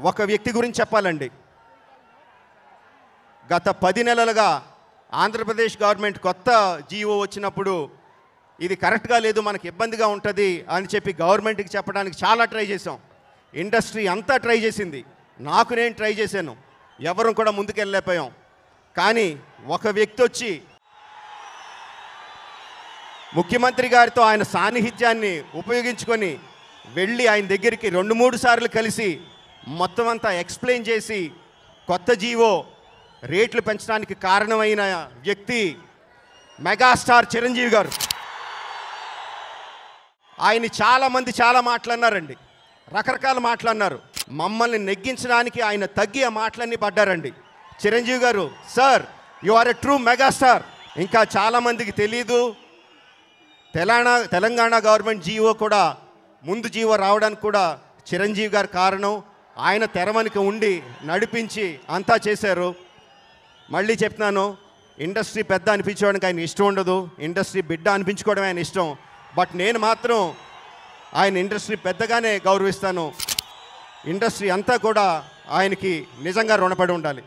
ఒక వ్యక్తి గురించి చెప్పాలండి. గత 10 నెలలుగా ఆంధ్రప్రదేశ్ గవర్నమెంట్ కొత్త జీవో వచ్చినప్పుడు ఇది కరెక్ట్గా లేదు, మనకి ఇబ్బందిగా ఉంటుంది అని చెప్పి గవర్నమెంట్కి చెప్పడానికి చాలా ట్రై చేసాం. ఇండస్ట్రీ అంతా ట్రై చేసింది, నేను ట్రై చేశాను, ఎవరు కూడా ముందుకెళ్ళలేకపోయాం. కానీ ఒక వ్యక్తి వచ్చి ముఖ్యమంత్రి గారితో ఆయన సాన్నిహిత్యాన్ని ఉపయోగించుకొని వెళ్ళి ఆయన దగ్గరికి 2-3 సార్లు కలిసి మొత్తం అంతా ఎక్స్ప్లెయిన్ చేసి కొత్త జీవో రేట్లు పెంచడానికి కారణమైన వ్యక్తి మెగాస్టార్ చిరంజీవి గారు. ఆయన చాలామంది చాలా మాట్లాడినారండి, రకరకాల మాట్లాడినారు. మమ్మల్ని నెగ్గించడానికి ఆయన తగ్గి ఆ మాటలన్నీ పడ్డారండి. చిరంజీవి గారు, sir you are a true megastar. ఇంకా చాలామందికి తెలీదు, తెలంగాణ గవర్నమెంట్ జీవో కూడా ముందు జీవో రావడానికి కూడా చిరంజీవి గారు కారణం. ఆయన తెర వెనుక ఉండి నడిపించి అంతా చేశారు. మళ్ళీ చెప్తున్నాను, ఇండస్ట్రీ పెద్ద అనిపించుకోవడానికి ఆయన ఇష్టం ఉండదు, ఇండస్ట్రీ బిడ్డ అనిపించుకోవడం ఆయన ఇష్టం. బట్ నేను మాత్రం ఆయన ఇండస్ట్రీ పెద్దగానే గౌరవిస్తాను. ఇండస్ట్రీ అంతా కూడా ఆయనకి నిజంగా రుణపడి ఉండాలి.